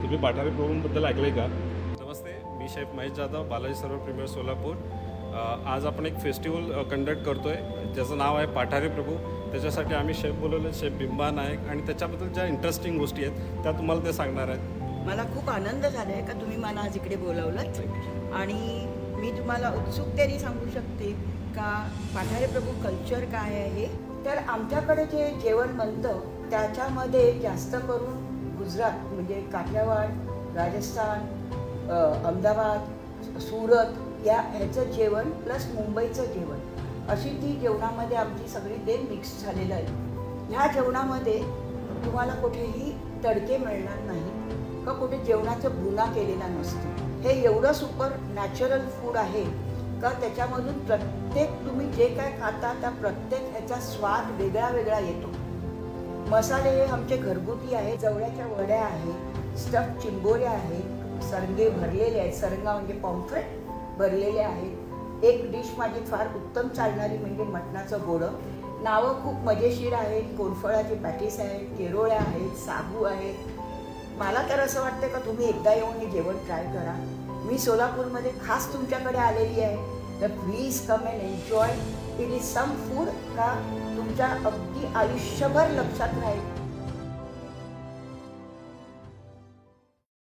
तुम्ही पाठारे प्रभूंबद्दल ऐकलंय का? नमस्ते, मी शेफ महेश जाधव, बालाजी सर्वर प्रीमियर सोलापूर। आज आपण एक फेस्टिवल कंडक्ट करतो आहे ज्याचं नाव आहे पाठारे प्रभू। त्याच्यासाठी आम्ही शेफ बोलवले, शेफ बिंबा नायक, आणि त्याच्याबद्दल ज्या इंटरेस्टिंग गोष्टी आहेत त्या तुम्हाला ते सांगणार आहेत। मला खूप आनंद झाला आहे का तुम्ही मला आज इकडे बोलावलं, आणि मी तुम्हाला उत्सुकतेने सांगू शकते का पाठारे प्रभू कल्चर काय आहे। तर आमच्याकडे जे जेवण बनतं त्याच्यामध्ये जास्त करून गुजरात म्हणजे काठियावाड, राजस्थान, अहमदाबाद, सुरत ह्याचं जेवण प्लस मुंबईचं जेवण अशी ती जेवणामध्ये आमची सगळी देण मिक्स झालेलं आहे। ह्या जेवणामध्ये तुम्हाला कुठेही तडके मिळणार नाही का कुठे जेवणाचं भुना केलेला नसतो। हे एवढं सुपर नॅचरल फूड आहे का त्याच्यामधून प्रत्येक तुम्ही जे काय खाता त्या प्रत्येक ह्याचा स्वाद वेगळा वेगळा येतो। मसाले हे आमचे घरगुती आहे, जवळ्याच्या वड्या आहेत, स्टफ चिंबोऱ्या आहेत, सरंगे भरलेले आहेत, सरंगा म्हणजे पॉम्फ्रेट भरलेले आहेत। एक डिश माझी फार उत्तम चालणारी म्हणजे मटणाचं गोडं। नावं खूप मजेशीर आहेत, कोरफळाची पॅटीस आहेत, केरोळ्या आहेत, साबू आहेत। मला तर असं वाटतं का तुम्ही एकदा येऊन हे जेवण ट्राय करा। मी सोलापूरमध्ये खास तुमच्याकडे आलेली आहे, तर please come and enjoy. It is some food का तुमच्या अगदी आयुष्यभर लक्षात राहील।